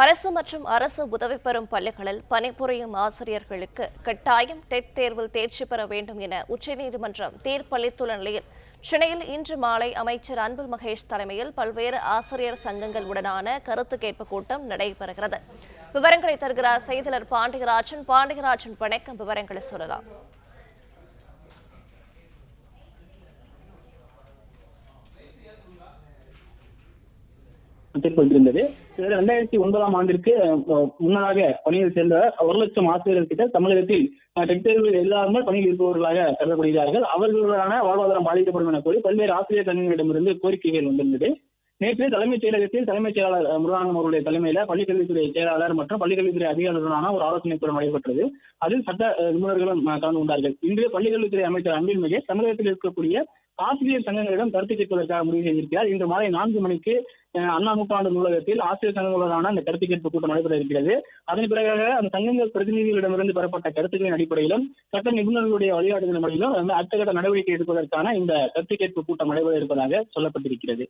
அரசு மற்றும் அரசு உதவி பெறும் பள்ளிகளில் பணிபுரியும் ஆசிரியர்களுக்கு கட்டாயம் டெட் தேர்வில் தேர்ச்சி பெற வேண்டும் என உச்சநீதிமன்றம் தீர்ப்பளித்துள்ள நிலையில் சென்னையில் இன்று மாலை அமைச்சர் அன்பில் மகேஷ் தலைமையில் பல்வேறு ஆசிரியர் சங்கங்கள் உடனான கருத்து கேட்பு கூட்டம் நடைபெறுகிறது. விவரங்களை தருகிறார் செய்தியாளர் பாண்டியராஜன். வணக்கம், விவரங்களை சொல்லலாம். கொண்டிருந்தது. 2009ஆம் ஆண்டிற்கு முன்னதாக பணியில் சேர்ந்த 1,00,000 ஆசிரியர்கள் கிட்ட தமிழகத்தில் டெட் தேர்வில் இல்லாமல் பணியில் இருப்பவர்களாக கருதப்படுகிறார்கள். அவர்களுக்கான வாழ்வாதாரம் பாதிக்கப்படும் என கூறி பல்வேறு ஆசிரியர் சங்கங்களிடமிருந்து கோரிக்கைகள் வந்திருந்தது. நேற்று தலைமைச் செயலகத்தில் தலைமைச் செயலாளர் முருகானந்தம் அவருடைய தலைமையில பள்ளிக்கல்வித்துறை செயலாளர் மற்றும் பள்ளிக்கல்வித்துறை அதிகாரிகளுடனான ஒரு ஆலோசனை கூட்டம் நடைபெற்றது. அதில் சட்ட நிபுணர்களும் கலந்து கொண்டார்கள். இன்று பள்ளிக்கல்வித்துறை அமைச்சர் அன்பில் மகேஷ் தமிழகத்தில் இருக்கக்கூடிய ஆசிரியர் சங்கங்களிடம் கருத்து கேட்பதற்காக முடிவு செய்திருக்கிறார். இன்று மாலை 4 மணிக்கு அண்ணா நூற்றாண்டு நூலகத்தில் ஆசிரியர் சங்கங்களுடனான அந்த கருத்து கேட்பு கூட்டம் நடைபெற இருக்கிறது. அதன் பிறகாக அந்த சங்கங்கள் பிரதிநிதிகளிடமிருந்து பெறப்பட்ட கருத்துக்களின் அடிப்படையிலும் சட்ட நிபுணர்களுடைய வழிகாட்டுதலின் முறையிலும் அடுத்த கட்ட நடவடிக்கை எடுப்பதற்கான இந்த கருத்து கேட்பு கூட்டம் நடைபெற இருப்பதாக சொல்லப்பட்டிருக்கிறது.